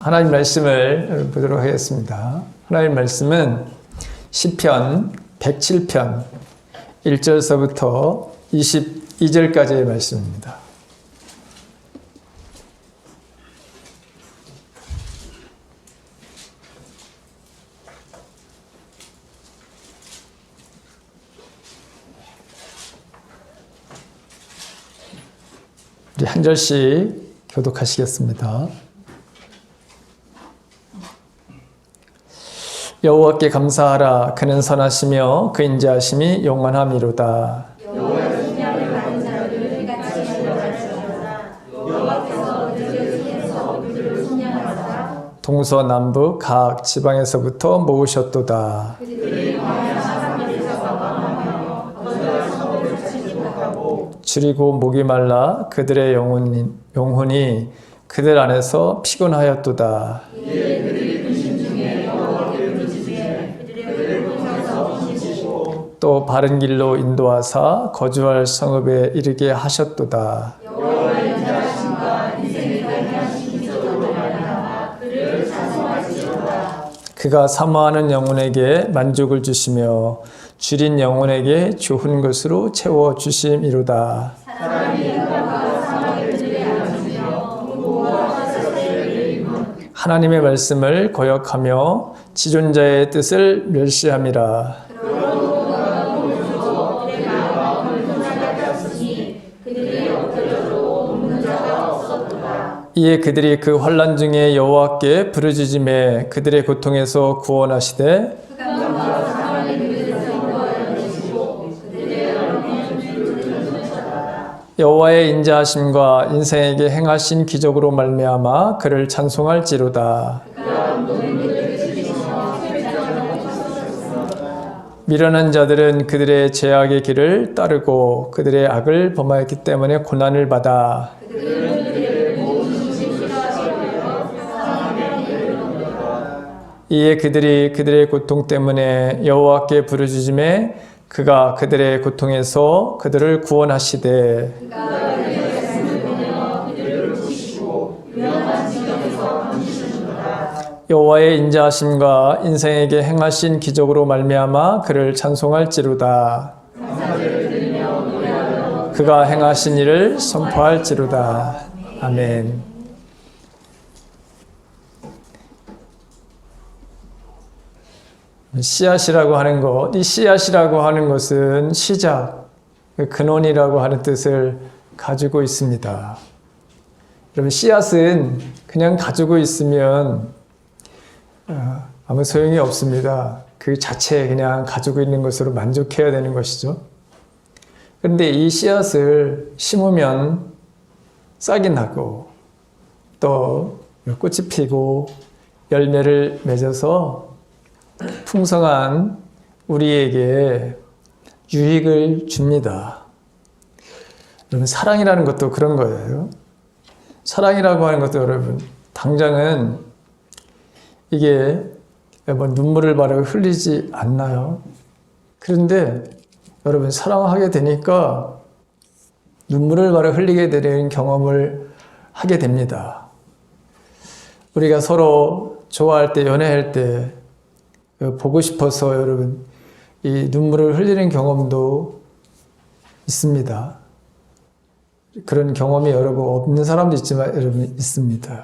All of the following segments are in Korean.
하나님 말씀을 보도록 하겠습니다. 하나님 말씀은 시편 107편 1절서부터 22절까지의 말씀입니다. 우리 한 절씩 교독하시겠습니다. 여호와께 감사하라. 그는 선하시며 그 인자하심이 영원함이로다. 여호와의 신령을 받은 자들을 같이 일러주시옵소서. 여호와께서 그들을 위해서 그들을 신령하사 동서남북 각 지방에서부터 모으셨도다. 그들이 광야 사방에서 왕하며 거절한 성읍을 찾지 못하고 줄이고 목이 말라 그들의 영혼이 그들 안에서 피곤하였도다. 이에 그들이 근심 중에 여호와께 부르짖으며 그들의 고통에서 힘주시고 또 바른 길로 인도하사 거주할 성읍에 이르게 하셨도다. 여호와의 인자하심과 인생에 대한 기적으로 말미암아 그를 찬송하시리로다. 그가 사모하는 영혼에게 만족을 주시며 줄인 영혼에게 좋은 것으로 채워 주심이로다. 사람이 행복과 사망의 길에 앉으며 공고와 화살의 이름은 하나님의 말씀을 거역하며 지존자의 뜻을 멸시함이라. 그러므로 그가 오른쪽 그의 마음을 분하게 하였으니 그들이 엎드려도 돕는 자가 없었도다. 이에 그들이 그 환난 중에 여호와께 부르짖음에 그들의 고통에서 구원하시되 흑암과 사망의 길에서 인도하여 내시고 그들의 어려움을 들으셨다. 여호와의 인자하심과 인생에게 행하신 기적으로 말미암아 그를 찬송할지로다. 그가 모든 일을 지키시며 결정하고 주셨습니다. 미련한 자들은 그들의 죄악의 길을 따르고 그들의 악을 범하였기 때문에 고난을 받아 그들은 그들을 모든 싫어하시려 사망에 이르렀도다. 이에 그들이 그들의 고통 때문에 여호와께 부르짖음에 그가 그들의 고통에서 그들을 구원하시되 그가 그들의 말씀을 보내어 그들을 부시고 위험한 지경에서 건지시는도다. 여호와의 인자하심과 인생에게 행하신 기적으로 말미암아 그를 찬송할지로다. 감사를 드리며 노래하며 그가 행하신 일을 선포할지로다. 아멘. 씨앗이라고 하는 것, 이 씨앗이라고 하는 것은 시작, 근원이라고 하는 뜻을 가지고 있습니다. 여러분, 씨앗은 그냥 가지고 있으면 아무 소용이 없습니다. 그 자체에 그냥 가지고 있는 것으로 만족해야 되는 것이죠. 그런데 이 씨앗을 심으면 싹이 나고 또 꽃이 피고 열매를 맺어서 풍성한 우리에게 유익을 줍니다. 여러분, 사랑이라는 것도 그런 거예요. 사랑이라고 하는 것도 여러분, 당장은 이게 뭐 눈물을 바로 흘리지 않나요? 그런데 여러분, 사랑하게 되니까 눈물을 바로 흘리게 되는 경험을 하게 됩니다. 우리가 서로 좋아할 때, 연애할 때 보고 싶어서 여러분 이 눈물을 흘리는 경험도 있습니다. 그런 경험이 여러분 없는 사람도 있지만 여러분 있습니다.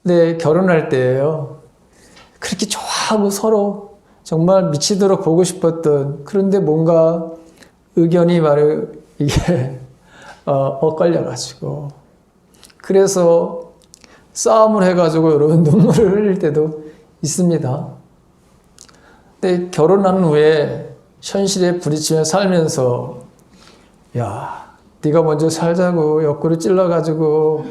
근데 결혼할 때예요. 그렇게 좋아하고 서로 정말 미치도록 보고 싶었던, 그런데 뭔가 의견이 바로 이게 엇갈려가지고 그래서 싸움을 해가지고 여러분 눈물을 흘릴 때도 있습니다. 근데 결혼한 후에 현실에 부딪히며 살면서 야, 네가 먼저 살자고 옆구리 찔러가지고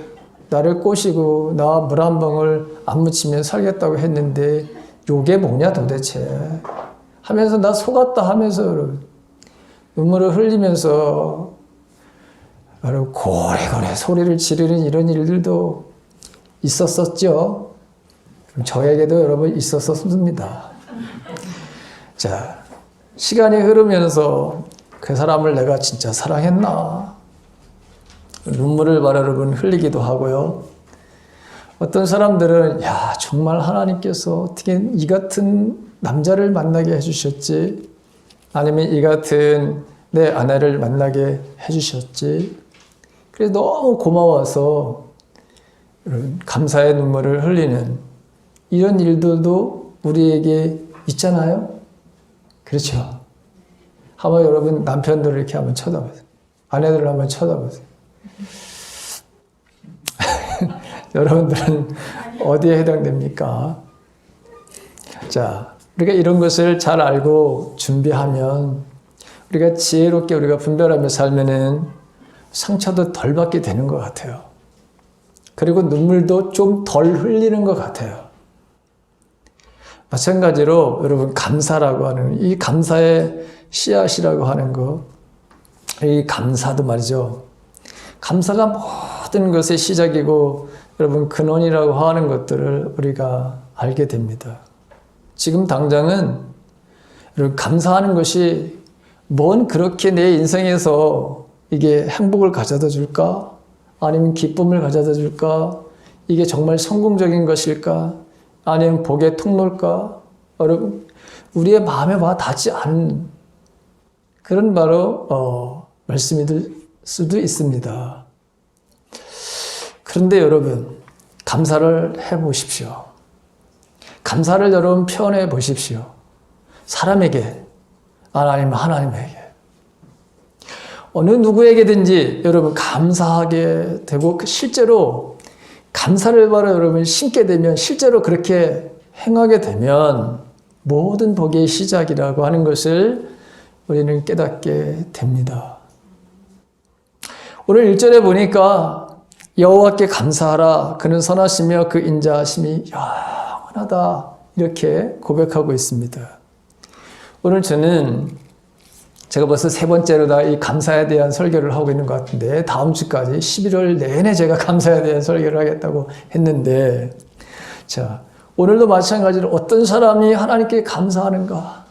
나를 꼬시고 나 물 한 방울 안 묻히면 살겠다고 했는데 요게 뭐냐 도대체 하면서 나 속았다 하면서 눈물을 흘리면서 고래고래 소리를 지르는 이런 일들도 있었었죠. 저에게도 여러분 있었습니다. 자, 시간이 흐르면서 그 사람을 내가 진짜 사랑했나? 눈물을 바로 여러분 흘리기도 하고요. 어떤 사람들은 야, 정말 하나님께서 어떻게 이 같은 남자를 만나게 해주셨지? 아니면 이 같은 내 아내를 만나게 해주셨지? 그래서 너무 고마워서 감사의 눈물을 흘리는 이런 일들도 우리에게 있잖아요? 그렇죠? 한번 여러분 남편들을 이렇게 한번 쳐다보세요. 아내들을 한번 쳐다보세요. 여러분들은 어디에 해당됩니까? 자, 우리가 이런 것을 잘 알고 준비하면 우리가 지혜롭게 우리가 분별하며 살면은 상처도 덜 받게 되는 것 같아요. 그리고 눈물도 좀 덜 흘리는 것 같아요. 마찬가지로 여러분 감사라고 하는 이 감사의 씨앗이라고 하는 것, 이 감사도 말이죠. 감사가 모든 것의 시작이고 여러분 근원이라고 하는 것들을 우리가 알게 됩니다. 지금 당장은 여러분 감사하는 것이 뭔 그렇게 내 인생에서 이게 행복을 가져다 줄까? 아니면 기쁨을 가져다 줄까? 이게 정말 성공적인 것일까? 아니면 복의 통로일까? 여러분, 우리의 마음에 와 닿지 않은 그런 바로 말씀이 될 수도 있습니다. 그런데 여러분, 감사를 해보십시오. 감사를 여러분 표현해 보십시오. 사람에게, 아니면 하나님에게. 어느 누구에게든지 여러분 감사하게 되고 실제로 감사를 바로 여러분 심게 되면 실제로 그렇게 행하게 되면 모든 복의 시작이라고 하는 것을 우리는 깨닫게 됩니다. 오늘 1절에 보니까 여호와께 감사하라. 그는 선하시며 그 인자하심이 영원하다. 이렇게 고백하고 있습니다. 오늘 저는 제가 벌써 3번째로 이 감사에 대한 설교를 하고 있는 것 같은데 다음 주까지 11월 내내 제가 감사에 대한 설교를 하겠다고 했는데 자, 오늘도 마찬가지로 어떤 사람이 하나님께 감사하는가?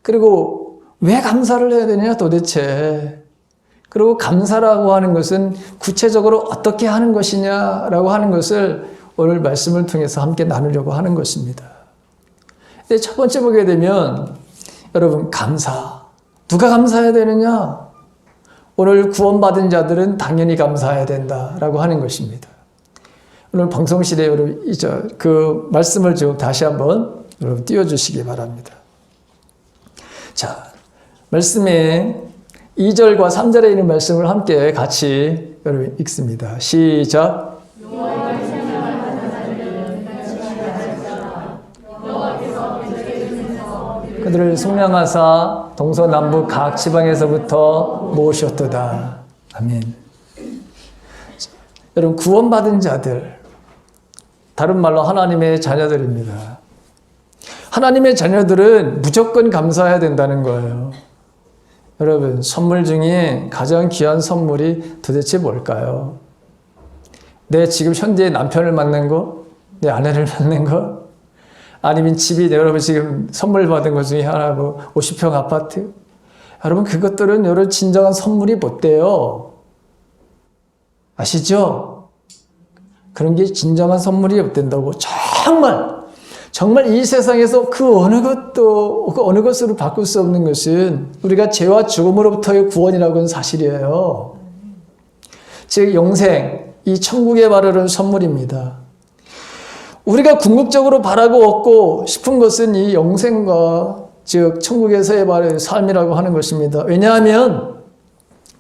그리고 왜 감사를 해야 되냐 도대체? 그리고 감사라고 하는 것은 구체적으로 어떻게 하는 것이냐라고 하는 것을 오늘 말씀을 통해서 함께 나누려고 하는 것입니다. 근데 첫 번째 보게 되면 여러분 감사. 누가 감사해야 되느냐? 오늘 구원받은 자들은 당연히 감사해야 된다라고 하는 것입니다. 오늘 방송실에 여러분 그 말씀을 좀 다시 한번 여러분 띄워주시기 바랍니다. 자, 말씀에 2절과 3절에 있는 말씀을 함께 같이 여러분 읽습니다. 시작. 그들을 속량하사 동서남북 각 지방에서부터 모으셨도다. 아멘. 여러분 구원받은 자들, 다른 말로 하나님의 자녀들입니다. 하나님의 자녀들은 무조건 감사해야 된다는 거예요. 여러분 선물 중에 가장 귀한 선물이 도대체 뭘까요? 내 지금 현재 남편을 만난 거? 내 아내를 만난 거? 아니면 집이 여러분 지금 선물 받은 것 중에 하나고 50평 아파트? 여러분 그것들은 여러분 진정한 선물이 못 돼요. 아시죠? 그런 게 진정한 선물이 못 된다고. 정말 이 세상에서 그 어느 것으로 바꿀 수 없는 것은 우리가 죄와 죽음으로부터의 구원이라고 하는 사실이에요. 즉 영생, 이 천국에 바르는 선물입니다. 우리가 궁극적으로 바라고 얻고 싶은 것은 이 영생과 즉 천국에서의 바른 삶이라고 하는 것입니다. 왜냐하면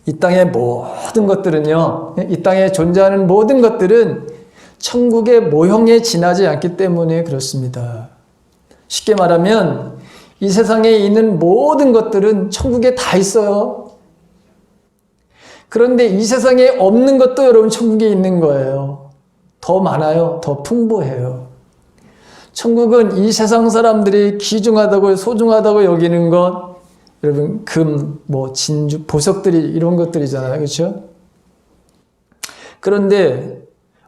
이 땅의 모든 것들은요, 이 땅에 존재하는 모든 것들은 천국의 모형에 지나지 않기 때문에 그렇습니다. 쉽게 말하면 이 세상에 있는 모든 것들은 천국에 다 있어요. 그런데 이 세상에 없는 것도 여러분 천국에 있는 거예요. 더 많아요. 더 풍부해요. 천국은 이 세상 사람들이 귀중하다고 소중하다고 여기는 것, 여러분 금, 진주, 보석들이 이런 것들이잖아요. 그렇죠? 그런데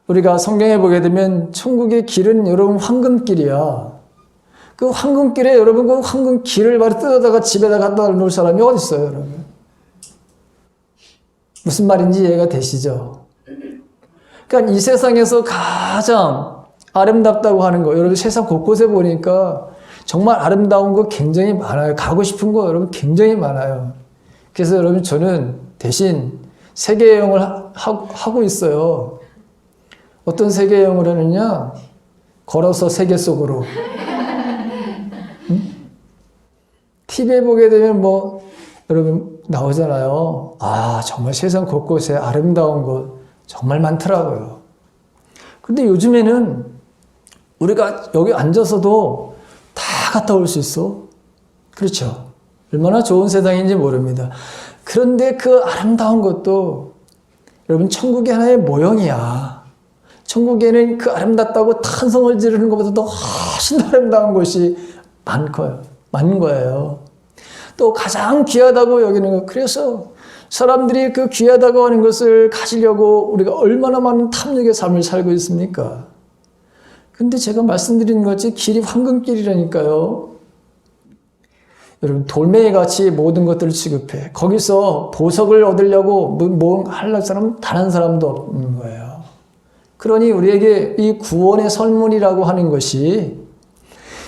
우리가 성경에 보게 되면 천국의 길은 여러분 황금길이야. 그 황금길에 여러분 그 황금길을 바로 뜯어다가 집에다 갖다 놓을 사람이 어디 있어요, 여러분? 무슨 말인지 이해가 되시죠? 그러니까 이 세상에서 가장 아름답다고 하는 거, 여러분 세상 곳곳에 보니까 정말 아름다운 거 굉장히 많아요. 가고 싶은 거 여러분 굉장히 많아요. 그래서 여러분 저는 대신 세계 여행을 하고 있어요. 어떤 세계 여행을 하느냐? 걸어서 세계 속으로. 응? TV에 보게 되면 뭐 여러분 나오잖아요. 아, 정말 세상 곳곳에 아름다운 곳 정말 많더라고요. 근데 요즘에는 우리가 여기 앉아서도 다 갔다 올 수 있어. 그렇죠? 얼마나 좋은 세상인지 모릅니다. 그런데 그 아름다운 것도 여러분 천국의 하나의 모형이야. 천국에는 그 아름답다고 탄성을 지르는 것보다도 훨씬 아름다운 것이 많은 거예요. 또 가장 귀하다고 여기는 거. 그래서 사람들이 그 귀하다고 하는 것을 가지려고 우리가 얼마나 많은 탐욕의 삶을 살고 있습니까? 근데 제가 말씀드린 것이 길이 황금길이라니까요. 여러분 돌멩이같이 모든 것들을 취급해. 거기서 보석을 얻으려고 뭐 하려는 사람은 단 한 사람도 없는 거예요. 그러니 우리에게 이 구원의 선물이라고 하는 것이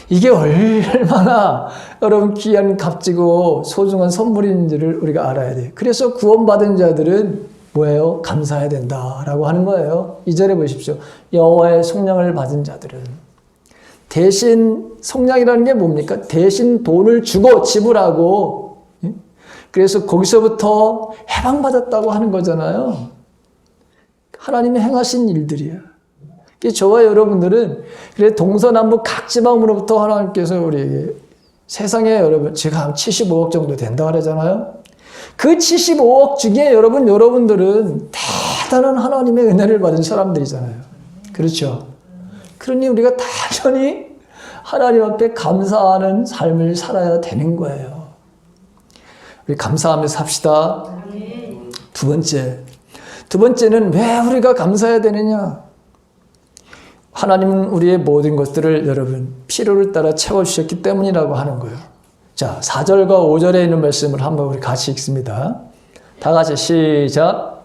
이게 얼마나 여러분 귀한 값지고 소중한 선물인지를 우리가 알아야 돼요. 그래서 구원받은 자들은 뭐예요? 감사해야 된다라고 하는 거예요. 2절에 보십시오. 여호와의 속량을 받은 자들은 대신 속량이라는 게 뭡니까? 대신 돈을 주고 지불하고 그래서 거기서부터 해방받았다고 하는 거잖아요. 하나님이 행하신 일들이야. 저와 여러분들은 그래 동서남북 각 지방으로부터 하나님께서 우리에게 세상에 여러분 지금 한 75억 정도 된다 그러잖아요. 그 75억 중에 여러분들은 대단한 하나님의 은혜를 받은 사람들이잖아요. 그렇죠? 그러니 우리가 당연히 하나님 앞에 감사하는 삶을 살아야 되는 거예요. 우리 감사하며 삽시다. 두 번째는 왜 우리가 감사해야 되느냐? 하나님은 우리의 모든 것들을 여러분 필요를 따라 채워주셨기 때문이라고 하는 거예요. 자, 4절과 5절에 있는 말씀을 한번 우리 같이 읽습니다. 다 같이 시작.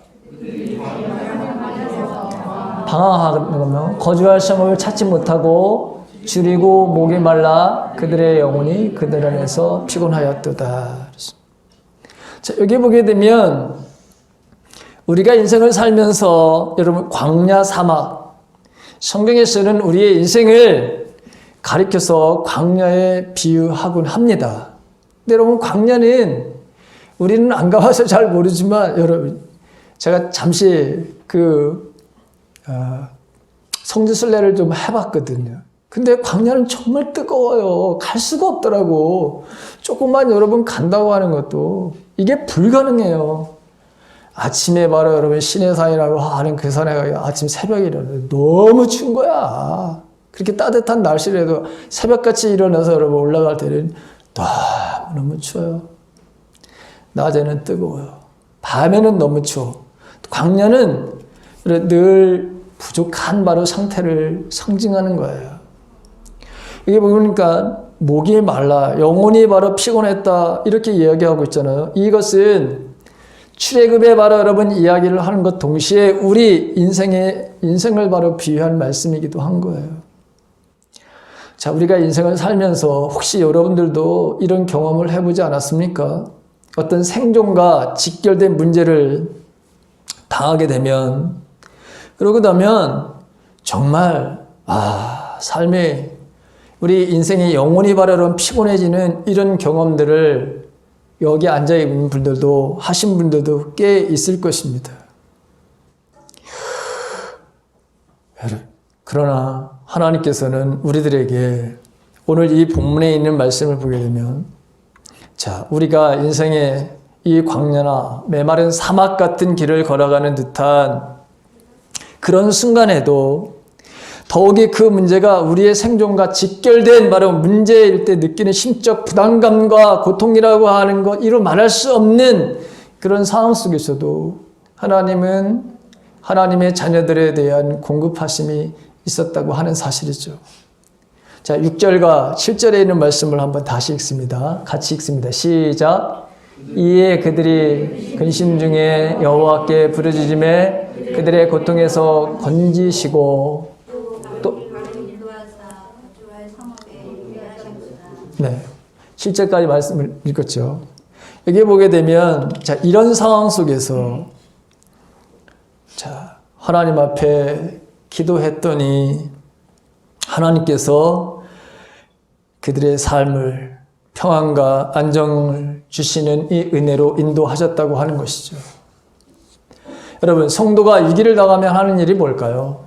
방황하며 거주할 성을 찾지 못하고 줄이고 목이 말라 그들의 영혼이 그들 안에서 피곤하였도다. 자, 여기 보게 되면 우리가 인생을 살면서 여러분 광야 사막 성경에서는 우리의 인생을 가리켜서 광야에 비유하곤 합니다. 근데 여러분 광야는 우리는 안 가봐서 잘 모르지만 여러분 제가 잠시 성지순례를 좀 해봤거든요. 근데 광야는 정말 뜨거워요. 갈 수가 없더라고. 조금만 여러분 간다고 하는 것도 이게 불가능해요. 아침에 바로 여러분 시내산이라고 하는 그 산에 아침 새벽에 일어나서 너무 추운 거야. 그렇게 따뜻한 날씨라도 새벽같이 일어나서 여러분 올라갈 때는 너무 추워요. 낮에는 뜨거워요. 밤에는 너무 추워. 광야는 늘 부족한 바로 상태를 상징하는 거예요. 이게 보니까 목이 말라 영혼이 바로 피곤했다 이렇게 이야기하고 있잖아요. 이것은 출애굽에 바로 여러분 이야기를 하는 것 동시에 우리 인생을 바로 비유한 말씀이기도 한 거예요. 자, 우리가 인생을 살면서 혹시 여러분들도 이런 경험을 해보지 않았습니까? 어떤 생존과 직결된 문제를 당하게 되면 그러고 나면 정말 삶에 우리 인생의 영혼이 바로 여러분 피곤해지는 이런 경험들을 여기 앉아있는 분들도 하신 분들도 꽤 있을 것입니다. 그러나 하나님께서는 우리들에게 오늘 이 본문에 있는 말씀을 보게 되면 자, 우리가 인생의 이 광야나 메마른 사막 같은 길을 걸어가는 듯한 그런 순간에도 더욱이 그 문제가 우리의 생존과 직결된 바로 문제일 때 느끼는 심적 부담감과 고통이라고 하는 것, 이루 말할 수 없는 그런 상황 속에서도 하나님은 하나님의 자녀들에 대한 공급하심이 있었다고 하는 사실이죠. 자, 6절과 7절에 있는 말씀을 한번 다시 읽습니다. 같이 읽습니다. 시작. 이에 그들이 근심 중에 여호와께 부르짖음에 그들의 고통에서 건지시고 또 네, 7절까지 말씀을 읽었죠. 여기 보게 되면 자, 이런 상황 속에서 자, 하나님 앞에 기도했더니 하나님께서 그들의 삶을 평안과 안정을 주시는 이 은혜로 인도하셨다고 하는 것이죠. 여러분, 성도가 위기를 당하면 하는 일이 뭘까요?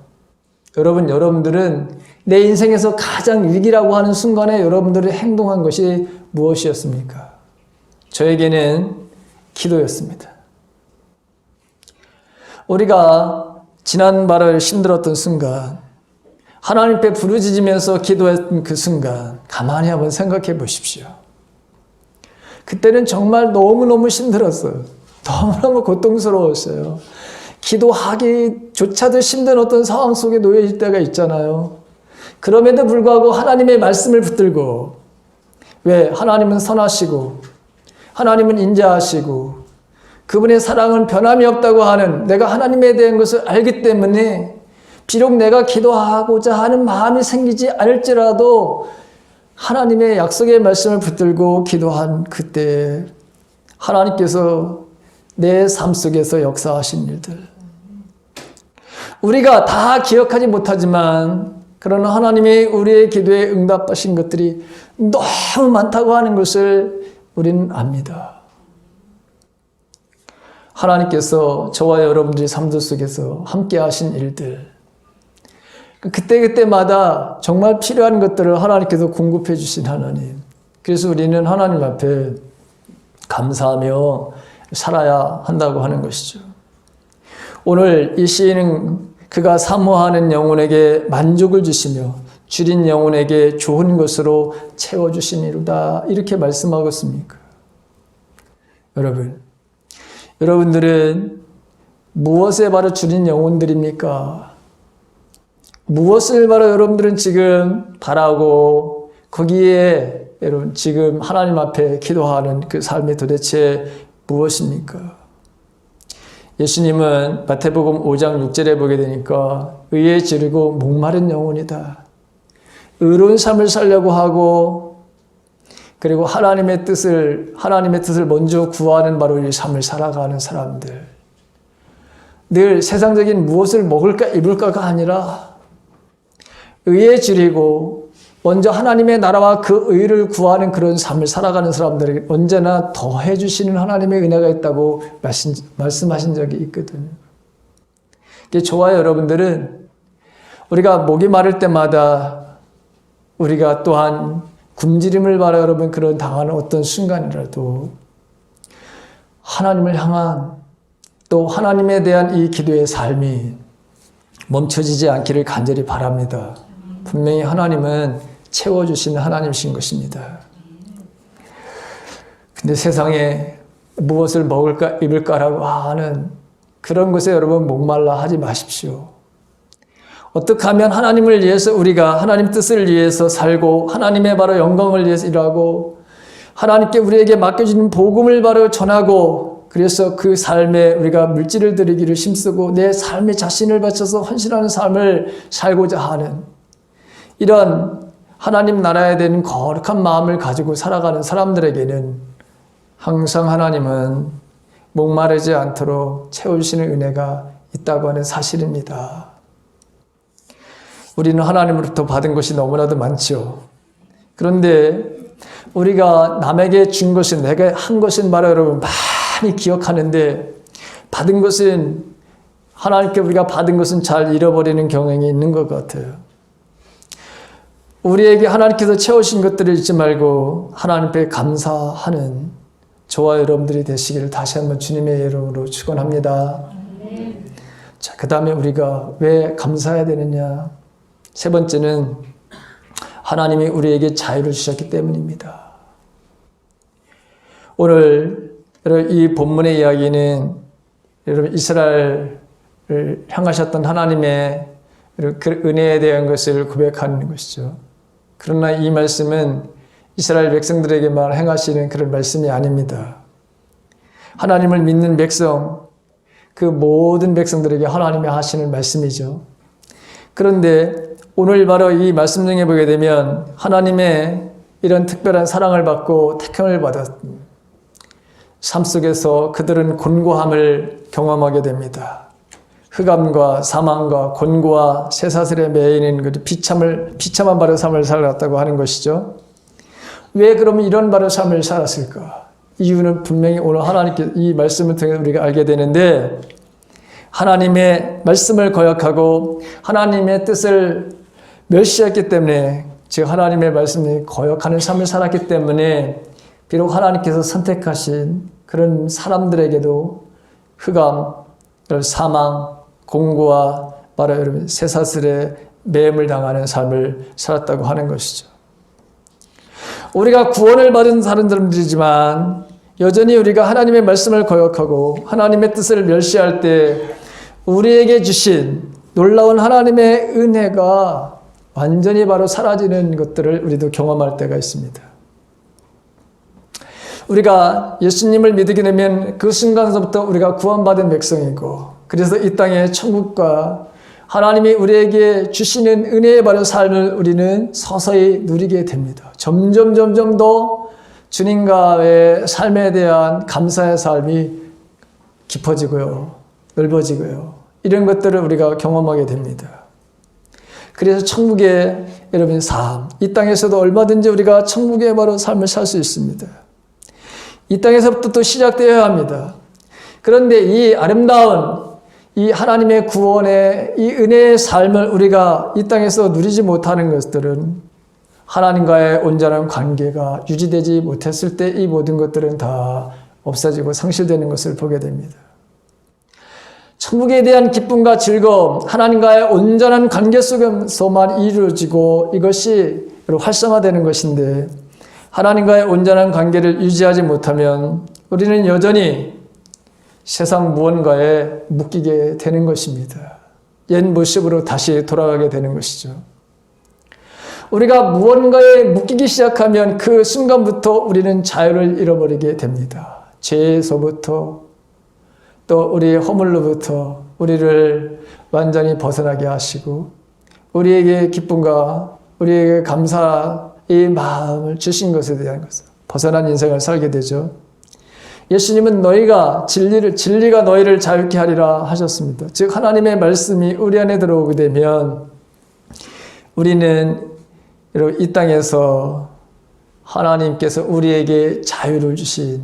여러분들은 내 인생에서 가장 위기라고 하는 순간에 여러분들이 행동한 것이 무엇이었습니까? 저에게는 기도였습니다. 우리가 지난 바를 힘들었던 순간, 하나님 앞에 부르짖으면서 기도했던 그 순간 가만히 한번 생각해 보십시오. 그때는 정말 너무너무 힘들었어요. 너무너무 고통스러웠어요. 기도하기조차도 힘든 어떤 상황 속에 놓여 있을 때가 있잖아요. 그럼에도 불구하고 하나님의 말씀을 붙들고, 왜? 하나님은 선하시고 하나님은 인자하시고 그분의 사랑은 변함이 없다고 하는, 내가 하나님에 대한 것을 알기 때문에 비록 내가 기도하고자 하는 마음이 생기지 않을지라도 하나님의 약속의 말씀을 붙들고 기도한 그때 하나님께서 내 삶 속에서 역사하신 일들, 우리가 다 기억하지 못하지만 그러나 하나님이 우리의 기도에 응답하신 것들이 너무 많다고 하는 것을 우리는 압니다. 하나님께서 저와 여러분들의 삶들 속에서 함께 하신 일들, 그때그때마다 정말 필요한 것들을 하나님께서 공급해 주신 하나님. 그래서 우리는 하나님 앞에 감사하며 살아야 한다고 하는 것이죠. 오늘 이 시인은 그가 사모하는 영혼에게 만족을 주시며 줄인 영혼에게 좋은 것으로 채워주시니로다, 이렇게 말씀하고 있습니까? 여러분들은 무엇에 바로 줄인 영혼들입니까? 무엇을 바로 여러분들은 지금 바라고 거기에 여러분 지금 하나님 앞에 기도하는 그 삶이 도대체 무엇입니까? 예수님은 마태복음 5장 6절에 보게 되니까 의에 지르고 목마른 영혼이다. 의로운 삶을 살려고 하고 그리고 하나님의 뜻을 먼저 구하는 바로 이 삶을 살아가는 사람들. 늘 세상적인 무엇을 먹을까 입을까가 아니라 의에 지리고 먼저 하나님의 나라와 그 의를 구하는 그런 삶을 살아가는 사람들에게 언제나 더해 주시는 하나님의 은혜가 있다고 말씀하신 적이 있거든요. 저와 여러분들은 우리가 목이 마를 때마다 우리가 또한 굶주림을 받아 여러분 그런 당하는 어떤 순간이라도 하나님을 향한 또 하나님에 대한 이 기도의 삶이 멈춰지지 않기를 간절히 바랍니다. 분명히 하나님은 채워주시는 하나님이신 것입니다. 근데 세상에 무엇을 먹을까 입을까라고 하는 그런 것에 여러분 목말라 하지 마십시오. 어떻게 하면 하나님을 위해서 우리가 하나님 뜻을 위해서 살고 하나님의 바로 영광을 위해서 일하고 하나님께 우리에게 맡겨주는 복음을 바로 전하고 그래서 그 삶에 우리가 물질을 드리기를 힘쓰고 내 삶의 자신을 바쳐서 헌신하는 삶을 살고자 하는 이런 하나님 나라에 대한 거룩한 마음을 가지고 살아가는 사람들에게는 항상 하나님은 목마르지 않도록 채워주시는 은혜가 있다고 하는 사실입니다. 우리는 하나님으로부터 받은 것이 너무나도 많죠. 그런데 우리가 남에게 준 것은 내가 한 것은 바로 여러분 많이 기억하는데 받은 것은 하나님께 우리가 받은 것은 잘 잃어버리는 경향이 있는 것 같아요. 우리에게 하나님께서 채우신 것들을 잊지 말고 하나님 앞에 감사하는 저와 여러분들이 되시기를 다시 한번 주님의 이름으로 축원합니다. 자, 그 다음에 우리가 왜 감사해야 되느냐? 세 번째는 하나님이 우리에게 자유를 주셨기 때문입니다. 오늘 이 본문의 이야기는 여러분 이스라엘을 향하셨던 하나님의 그 은혜에 대한 것을 고백하는 것이죠. 그러나 이 말씀은 이스라엘 백성들에게만 행하시는 그런 말씀이 아닙니다. 하나님을 믿는 백성, 그 모든 백성들에게 하나님이 하시는 말씀이죠. 그런데 오늘 바로 이 말씀 중에 보게 되면 하나님의 이런 특별한 사랑을 받고 택함을 받았 삶 속에서 그들은 곤고함을 경험하게 됩니다. 흑암과 사망과 곤고와 쇠사슬에 매이는 그 비참한 바로 삶을 살았다고 하는 것이죠. 왜 그러면 이런 바로 삶을 살았을까? 이유는 분명히 오늘 하나님께 이 말씀을 통해 우리가 알게 되는데, 하나님의 말씀을 거역하고 하나님의 뜻을 멸시했기 때문에, 즉 하나님의 말씀을 거역하는 삶을 살았기 때문에 비록 하나님께서 선택하신 그런 사람들에게도 흑암, 사망, 공고와 바로 여러분 쇠사슬에 매임을 당하는 삶을 살았다고 하는 것이죠. 우리가 구원을 받은 사람들이지만 여전히 우리가 하나님의 말씀을 거역하고 하나님의 뜻을 멸시할 때 우리에게 주신 놀라운 하나님의 은혜가 완전히 바로 사라지는 것들을 우리도 경험할 때가 있습니다. 우리가 예수님을 믿게 되면 그 순간서부터 우리가 구원받은 백성이고, 그래서 이 땅의 천국과 하나님이 우리에게 주시는 은혜의 바른 삶을 우리는 서서히 누리게 됩니다. 점점 더 주님과의 삶에 대한 감사의 삶이 깊어지고요, 넓어지고요, 이런 것들을 우리가 경험하게 됩니다. 그래서 천국의 여러분 삶, 이 땅에서도 얼마든지 우리가 천국의 바로 삶을 살 수 있습니다. 이 땅에서부터 또 시작되어야 합니다. 그런데 이 아름다운 이 하나님의 구원의 이 은혜의 삶을 우리가 이 땅에서 누리지 못하는 것들은 하나님과의 온전한 관계가 유지되지 못했을 때 이 모든 것들은 다 없어지고 상실되는 것을 보게 됩니다. 천국에 대한 기쁨과 즐거움, 하나님과의 온전한 관계 속에서만 이루어지고 이것이 활성화되는 것인데, 하나님과의 온전한 관계를 유지하지 못하면 우리는 여전히 세상 무언가에 묶이게 되는 것입니다. 옛 모습으로 다시 돌아가게 되는 것이죠. 우리가 무언가에 묶이기 시작하면 그 순간부터 우리는 자유를 잃어버리게 됩니다. 죄에서부터 또 우리의 허물로부터 우리를 완전히 벗어나게 하시고 우리에게 기쁨과 우리에게 감사의 마음을 주신 것에 대한 것을 벗어난 인생을 살게 되죠. 예수님은 진리가 너희를 자유케 하리라 하셨습니다. 즉 하나님의 말씀이 우리 안에 들어오게 되면 우리는 이 땅에서 하나님께서 우리에게 자유를 주신,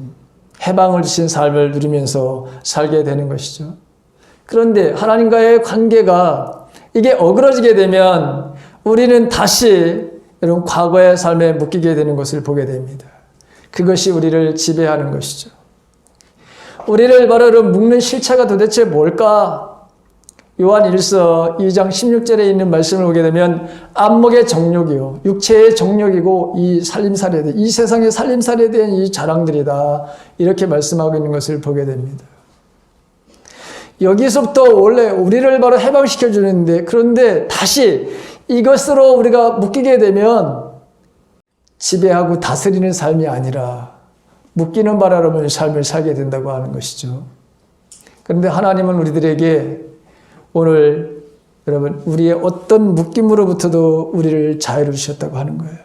해방을 주신 삶을 누리면서 살게 되는 것이죠. 그런데 하나님과의 관계가 이게 어그러지게 되면 우리는 다시 여러분 과거의 삶에 묶이게 되는 것을 보게 됩니다. 그것이 우리를 지배하는 것이죠. 우리를 바로 묶는 실체가 도대체 뭘까? 요한 1서 2장 16절에 있는 말씀을 보게 되면 안목의 정욕이요, 육체의 정욕이고 이 살림살이에 대한, 이 세상의 살림살이에 대한 이 자랑들이다, 이렇게 말씀하고 있는 것을 보게 됩니다. 여기서부터 원래 우리를 바로 해방시켜 주는데, 그런데 다시 이것으로 우리가 묶이게 되면 지배하고 다스리는 삶이 아니라 묶이는 바라는 삶을 살게 된다고 하는 것이죠. 그런데 하나님은 우리들에게 오늘 여러분 우리의 어떤 묶임으로부터도 우리를 자유를 주셨다고 하는 거예요.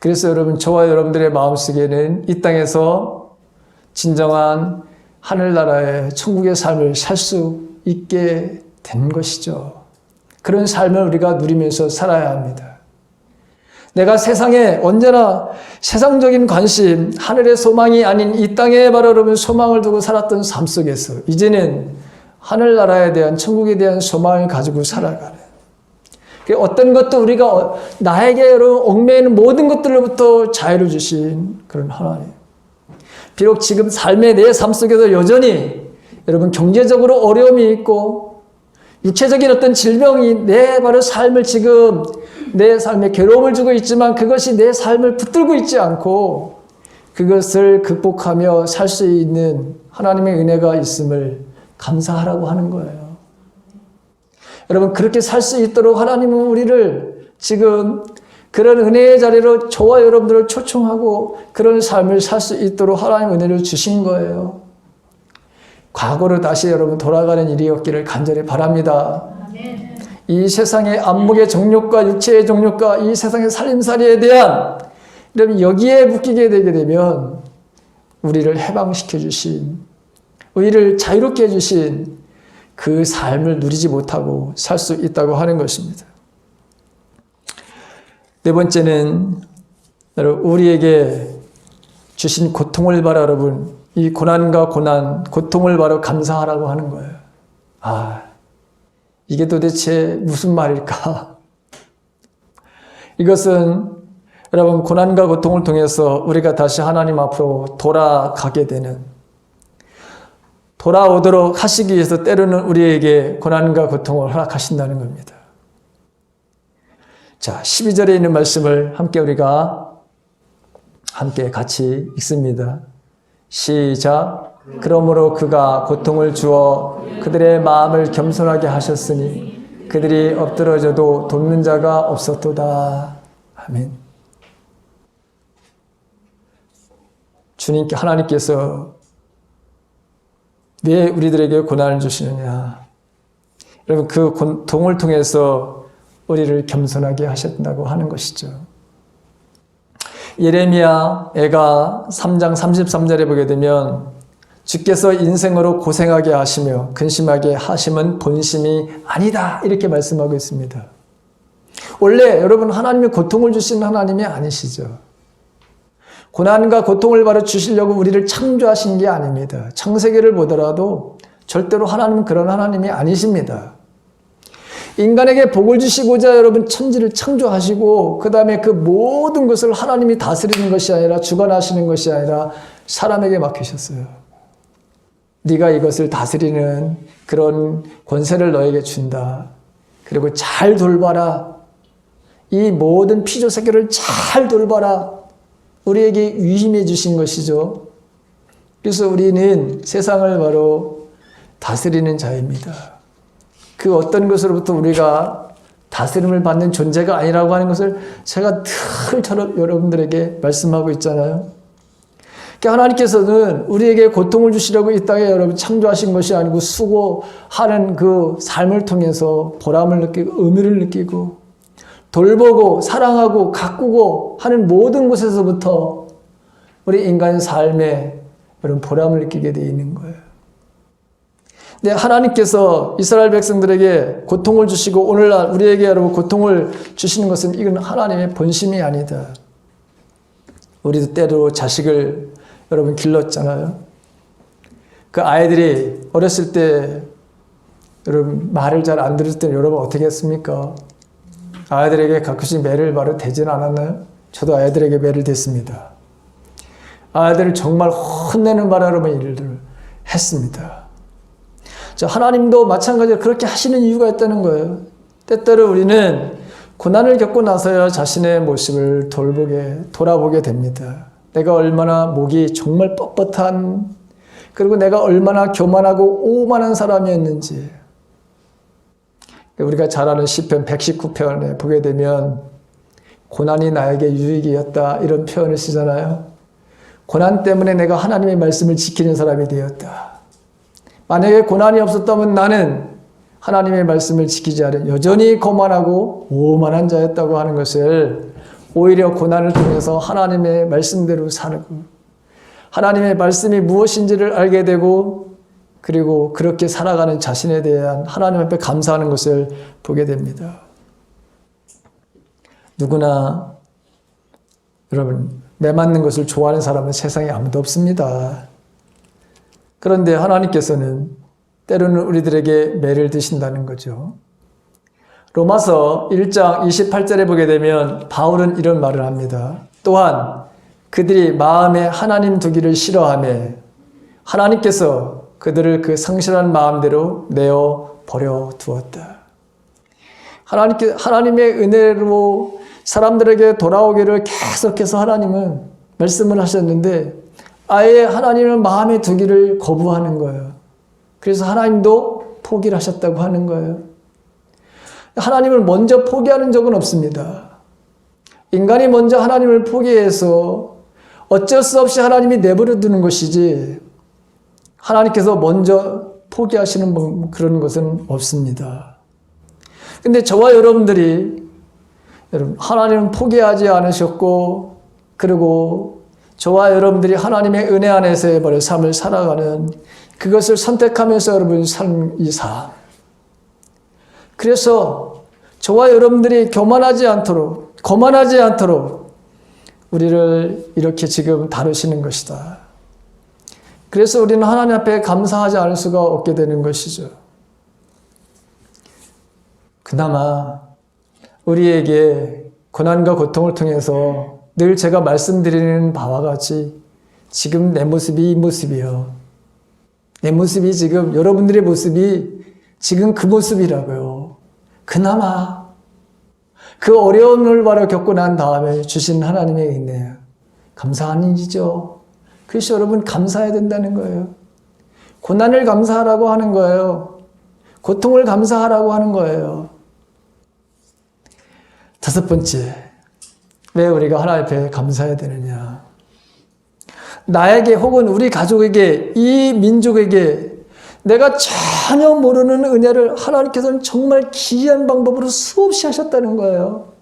그래서 여러분 저와 여러분들의 마음속에는 이 땅에서 진정한 하늘나라의 천국의 삶을 살 수 있게 된 것이죠. 그런 삶을 우리가 누리면서 살아야 합니다. 내가 세상에 언제나 세상적인 관심, 하늘의 소망이 아닌 이 땅에 바로 여러분 소망을 두고 살았던 삶 속에서 이제는 하늘나라에 대한, 천국에 대한 소망을 가지고 살아가는, 어떤 것도 우리가 나에게 얽매이는 모든 것들로부터 자유를 주신 그런 하나님. 비록 지금 삶의 내 삶 속에서 여전히 여러분 경제적으로 어려움이 있고 육체적인 어떤 질병이 내 바로 삶을 지금 내 삶에 괴로움을 주고 있지만 그것이 내 삶을 붙들고 있지 않고 그것을 극복하며 살 수 있는 하나님의 은혜가 있음을 감사하라고 하는 거예요. 여러분 그렇게 살 수 있도록 하나님은 우리를 지금 그런 은혜의 자리로 저와 여러분들을 초청하고 그런 삶을 살 수 있도록 하나님 은혜를 주신 거예요. 과거로 다시 여러분 돌아가는 일이 없기를 간절히 바랍니다. 아멘. 이 세상의 안목의 정욕과 육체의 정욕과 이 세상의 살림살이에 대한 여러분 여기에 묶이게 되게 되면 우리를 해방시켜 주신, 우리를 자유롭게 해주신 그 삶을 누리지 못하고 살 수 있다고 하는 것입니다. 네 번째는 여러분 우리에게 주신 고통을 바라 여러분 이 고난과 고통을 바라 감사하라고 하는 거예요. 아, 이게 도대체 무슨 말일까? 이것은 여러분 고난과 고통을 통해서 우리가 다시 하나님 앞으로 돌아가게 되는, 돌아오도록 하시기 위해서 때로는 우리에게 고난과 고통을 허락하신다는 겁니다. 자, 12절에 있는 말씀을 우리가 함께 같이 읽습니다. 시작. 그러므로 그가 고통을 주어 그들의 마음을 겸손하게 하셨으니 그들이 엎드러져도 돕는 자가 없었도다. 아멘. 주님께, 하나님께서 왜 우리들에게 고난을 주시느냐? 여러분 그 고통을 통해서 우리를 겸손하게 하셨다고 하는 것이죠. 예레미야가 3장 33절에 보게 되면 주께서 인생으로 고생하게 하시며 근심하게 하심은 본심이 아니다 이렇게 말씀하고 있습니다. 원래 여러분 하나님이 고통을 주시는 하나님이 아니시죠. 고난과 고통을 바로 주시려고 우리를 창조하신 게 아닙니다. 창세기를 보더라도 절대로 하나님은 그런 하나님이 아니십니다. 인간에게 복을 주시고자 여러분 천지를 창조하시고 그 다음에 그 모든 것을 하나님이 다스리는 것이 아니라 주관하시는 것이 아니라 사람에게 맡기셨어요. 네가 이것을 다스리는 그런 권세를 너에게 준다. 그리고 잘 돌봐라. 이 모든 피조세계를 잘 돌봐라. 우리에게 위임해 주신 것이죠. 그래서 우리는 세상을 바로 다스리는 자입니다. 그 어떤 것으로부터 우리가 다스림을 받는 존재가 아니라고 하는 것을 제가 늘 여러분들에게 말씀하고 있잖아요. 그러니까 하나님께서는 우리에게 고통을 주시려고 이 땅에 여러분 창조하신 것이 아니고 수고하는 그 삶을 통해서 보람을 느끼고 의미를 느끼고 돌보고 사랑하고 가꾸고 하는 모든 곳에서부터 우리 인간 삶에 여러분 보람을 느끼게 되어 있는 거예요. 근데 하나님께서 이스라엘 백성들에게 고통을 주시고 오늘날 우리에게 여러분 고통을 주시는 것은 이건 하나님의 본심이 아니다. 우리도 때로 자식을 여러분 길렀잖아요. 그 아이들이 어렸을 때 여러분 말을 잘 안 들을 때 여러분 어떻게 했습니까? 아이들에게 가끔씩 매를 바로 대지는 않았나요? 저도 아이들에게 매를 댔습니다. 아이들을 정말 혼내는 바로 여러분 일을 했습니다. 자, 하나님도 마찬가지로 그렇게 하시는 이유가 있다는 거예요. 때때로 우리는 고난을 겪고 나서야 자신의 모습을 돌아보게 됩니다. 내가 얼마나 목이 정말 뻣뻣한, 그리고 내가 얼마나 교만하고 오만한 사람이었는지. 우리가 잘 아는 시편 119편에 보게 되면 고난이 나에게 유익이었다 이런 표현을 쓰잖아요. 고난 때문에 내가 하나님의 말씀을 지키는 사람이 되었다. 만약에 고난이 없었다면 나는 하나님의 말씀을 지키지 않은 여전히 거만하고 오만한 자였다고 하는 것을 오히려 고난을 통해서 하나님의 말씀대로 살고 하나님의 말씀이 무엇인지를 알게 되고 그리고 그렇게 살아가는 자신에 대한 하나님 앞에 감사하는 것을 보게 됩니다. 누구나 여러분 매맞는 것을 좋아하는 사람은 세상에 아무도 없습니다. 그런데 하나님께서는 때로는 우리들에게 매를 드신다는 거죠. 로마서 1장 28절에 보게 되면 바울은 이런 말을 합니다. 또한 그들이 마음에 하나님 두기를 싫어하며 하나님께서 그들을 그 상실한 마음대로 내어 버려 두었다. 하나님의 은혜로 사람들에게 돌아오기를 계속해서 하나님은 말씀을 하셨는데 아예 하나님을 마음에 두기를 거부하는 거예요. 그래서 하나님도 포기를 하셨다고 하는 거예요. 하나님을 먼저 포기하는 적은 없습니다. 인간이 먼저 하나님을 포기해서 어쩔 수 없이 하나님이 내버려 두는 것이지 하나님께서 먼저 포기하시는 그런 것은 없습니다. 근데 저와 여러분들이 하나님은 포기하지 않으셨고, 그리고 저와 여러분들이 하나님의 은혜 안에서의 삶을 살아가는 그것을 선택하면서 여러분 삶 이 삶. 그래서 저와 여러분들이 거만하지 않도록 우리를 이렇게 지금 다루시는 것이다. 그래서 우리는 하나님 앞에 감사하지 않을 수가 없게 되는 것이죠. 그나마 우리에게 고난과 고통을 통해서 늘 제가 말씀드리는 바와 같이 지금 내 모습이 이 모습이요. 내 모습이 지금 여러분들의 모습이 지금 그 모습이라고요. 그나마 그 어려움을 바로 겪고 난 다음에 주신 하나님의 은혜 감사한 일이죠. 그래서 여러분 감사해야 된다는 거예요. 고난을 감사하라고 하는 거예요. 고통을 감사하라고 하는 거예요. 다섯 번째, 왜 우리가 하나님 앞에 감사해야 되느냐? 나에게 혹은 우리 가족에게, 이 민족에게 내가 전혀 모르는 은혜를 하나님께서는 정말 기이한 방법으로 수없이 하셨다는 거예요.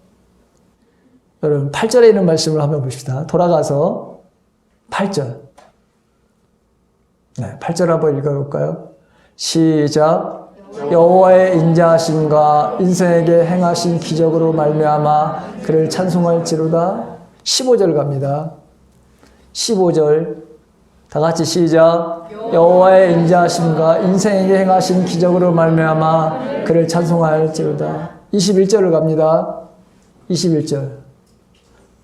여러분 8절에 있는 말씀을 한번 봅시다. 돌아가서 8절. 네, 8절 한번 읽어볼까요? 시작. 여호와의 인자하심과 인생에게 행하신 기적으로 말미암아 그를 찬송할지로다. 15절 갑니다. 15절 다 같이 시작. 여호와의 인자하심과 인생에게 행하신 기적으로 말미암아 그를 찬송할지로다. 21절을 갑니다. 21절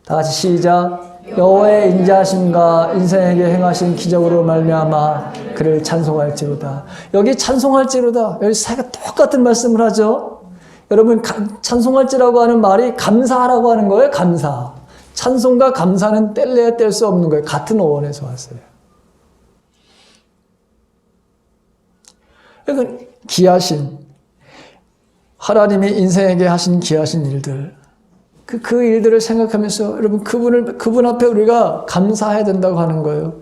다 같이 시작. 여호와의 인자하심과 인생에게 행하신 기적으로 말미암아 그를 찬송할지로다. 여기 찬송할지로다. 여기 세가 똑같은 말씀을 하죠. 여러분 찬송할지라고 하는 말이 감사하라고 하는 거예요. 감사. 찬송과 감사는 뗄래야 뗄 수 없는 거예요. 같은 어원에서 왔어요. 그러니까 기하신 하나님이 인생에게 하신 기하신 일들, 그 일들을 생각하면서 여러분 그분 앞에 우리가 감사해야 된다고 하는 거예요.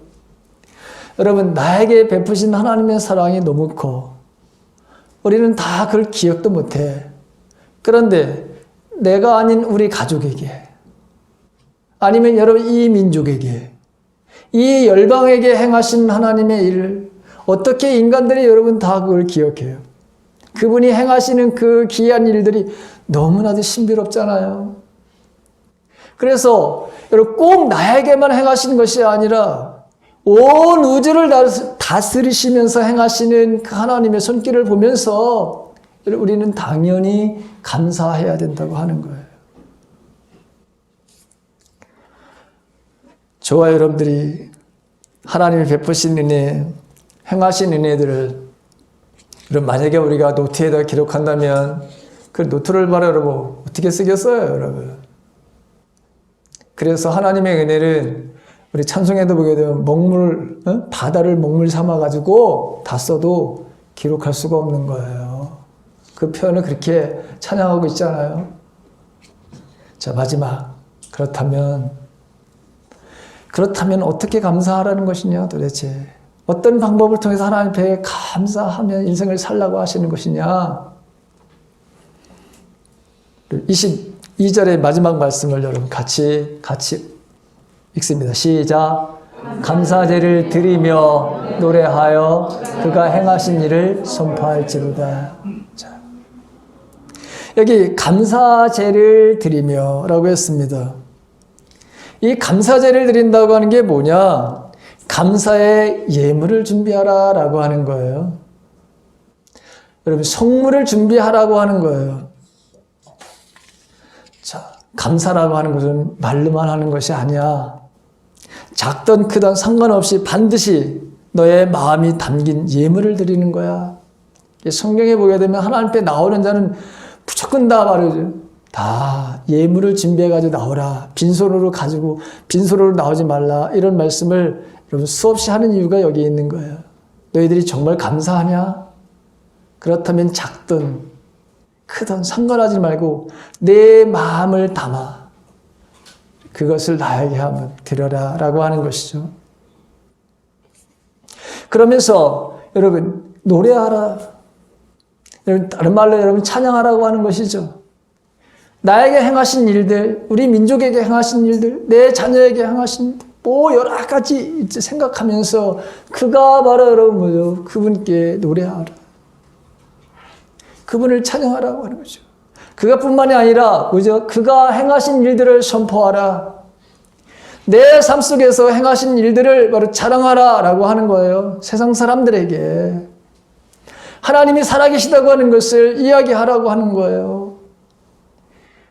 여러분 나에게 베푸신 하나님의 사랑이 너무 커. 우리는 다 그걸 기억도 못해. 그런데 내가 아닌 우리 가족에게, 아니면 여러분 이 민족에게, 이 열방에게 행하신 하나님의 일을 어떻게 인간들이 여러분 다 그걸 기억해요? 그분이 행하시는 그 기이한 일들이 너무나도 신비롭잖아요. 그래서 여러분 꼭 나에게만 행하시는 것이 아니라 온 우주를 다스리시면서 행하시는 그 하나님의 손길을 보면서 우리는 당연히 감사해야 된다고 하는 거예요. 저와 여러분들이 하나님이 베푸신 은혜, 행하신 은혜들을 만약에 우리가 노트에다 기록한다면 그 노트를 바로 여러분 어떻게 쓰겠어요, 여러분? 그래서 하나님의 은혜는 우리 찬송에도 보게 되면 바다를 먹물 삼아가지고 다 써도 기록할 수가 없는 거예요. 그 표현을 그렇게 찬양하고 있잖아요. 자, 마지막. 그렇다면 어떻게 감사하라는 것이냐, 도대체? 어떤 방법을 통해서 하나님 앞에 감사하며 인생을 살라고 하시는 것이냐? 22절의 마지막 말씀을 여러분 같이 읽습니다. 시작. 감사제를 드리며 노래하여 그가 행하신 일을 선포할지로다. 자, 여기 감사제를 드리며 라고 했습니다. 이 감사제를 드린다고 하는 게 뭐냐? 감사의 예물을 준비하라 라고 하는 거예요. 여러분 성물을 준비하라고 하는 거예요. 자, 감사라고 하는 것은 말로만 하는 것이 아니야. 작든 크든 상관없이 반드시 너의 마음이 담긴 예물을 드리는 거야. 성경에 보게 되면 하나님 앞에 나오는 자는 무조건 다 말이죠. 다 예물을 준비해가지고 나오라. 빈손으로 나오지 말라. 이런 말씀을 여러분 수없이 하는 이유가 여기 있는 거예요. 너희들이 정말 감사하냐? 그렇다면 작든 크든 상관하지 말고 내 마음을 담아 그것을 나에게 한번 드려라 라고 하는 것이죠. 그러면서 여러분 노래하라. 여러분 다른 말로 여러분 찬양하라고 하는 것이죠. 나에게 행하신 일들, 우리 민족에게 행하신 일들, 내 자녀에게 행하신 일들, 뭐 여러 가지 이제 생각하면서 그가 바로 여러분 뭐죠? 그분께 노래하라. 그분을 찬양하라고 하는 거죠. 그가 뿐만이 아니라 뭐죠? 그가 행하신 일들을 선포하라. 내 삶 속에서 행하신 일들을 바로 자랑하라라고 하는 거예요. 세상 사람들에게 하나님이 살아계시다고 하는 것을 이야기하라고 하는 거예요.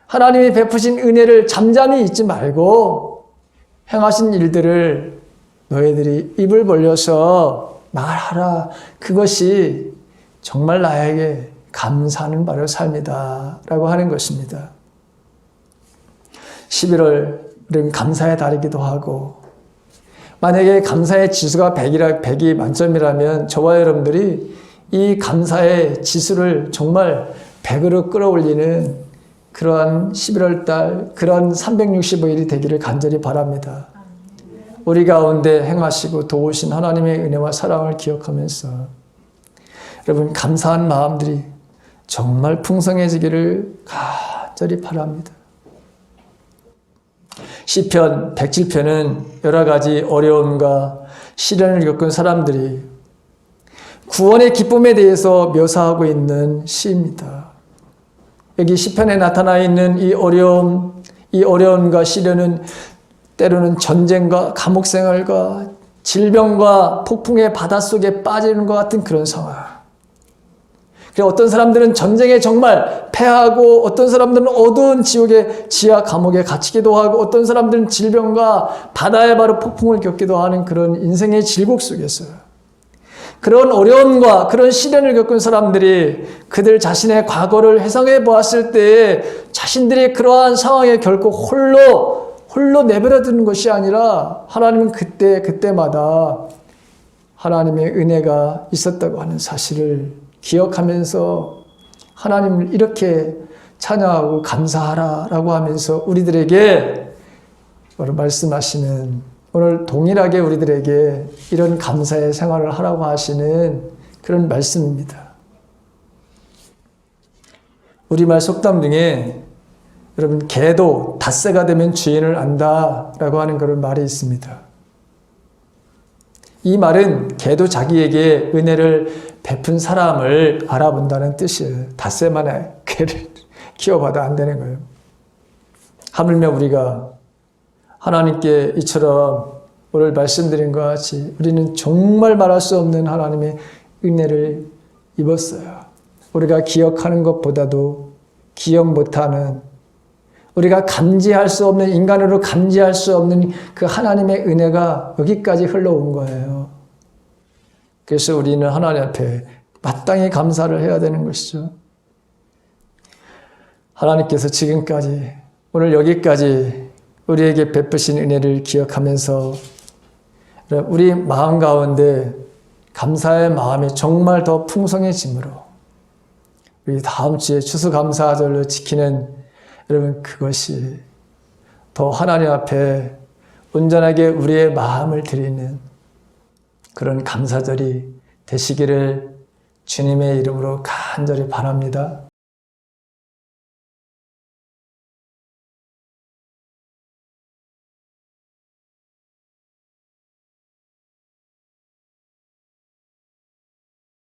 하나님이 베푸신 은혜를 잠잠히 잊지 말고 행하신 일들을 너희들이 입을 벌려서 말하라. 그것이 정말 나에게 감사하는 바로 삶이다 라고 하는 것입니다. 11월은 감사의 달이기도 하고, 만약에 감사의 지수가 100이 만점이라면 저와 여러분들이 이 감사의 지수를 정말 100으로 끌어올리는 그러한 11월 달, 그런 365일이 되기를 간절히 바랍니다. 우리 가운데 행하시고 도우신 하나님의 은혜와 사랑을 기억하면서 여러분 감사한 마음들이 정말 풍성해지기를 간절히 바랍니다. 시편 107편은 여러 가지 어려움과 시련을 겪은 사람들이 구원의 기쁨에 대해서 묘사하고 있는 시입니다. 여기 시편에 나타나 있는 이 어려움과 시련은 때로는 전쟁과 감옥 생활과 질병과 폭풍의 바닷속에 빠지는 것 같은 그런 상황. 그리고 어떤 사람들은 전쟁에 정말 패하고, 어떤 사람들은 어두운 지옥의 지하 감옥에 갇히기도 하고, 어떤 사람들은 질병과 바다의 바로 폭풍을 겪기도 하는 그런 인생의 질곡 속에서 그런 어려움과 그런 시련을 겪은 사람들이 그들 자신의 과거를 회상해 보았을 때 자신들이 그러한 상황에 결코 홀로 내버려 두는 것이 아니라 하나님은 그때마다 하나님의 은혜가 있었다고 하는 사실을 기억하면서 하나님을 이렇게 찬양하고 감사하라라고 하면서 우리들에게 말씀하시는, 오늘 동일하게 우리들에게 이런 감사의 생활을 하라고 하시는 그런 말씀입니다. 우리말 속담 중에 여러분 개도 닷새가 되면 주인을 안다라고 하는 그런 말이 있습니다. 이 말은 개도 자기에게 은혜를 베푼 사람을 알아본다는 뜻이에요. 닷새 만에 개를 키워봐도 안 되는 거예요. 하물며 우리가 하나님께 이처럼 오늘 말씀드린 것 같이 우리는 정말 말할 수 없는 하나님의 은혜를 입었어요. 우리가 기억하는 것보다도 기억 못하는, 우리가 감지할 수 없는, 인간으로 감지할 수 없는 그 하나님의 은혜가 여기까지 흘러온 거예요. 그래서 우리는 하나님 앞에 마땅히 감사를 해야 되는 것이죠. 하나님께서 지금까지, 오늘 여기까지 우리에게 베푸신 은혜를 기억하면서 우리 마음 가운데 감사의 마음이 정말 더 풍성해지므로 우리 다음 주에 추수감사절로 지키는 여러분 그것이 더 하나님 앞에 온전하게 우리의 마음을 드리는 그런 감사절이 되시기를 주님의 이름으로 간절히 바랍니다.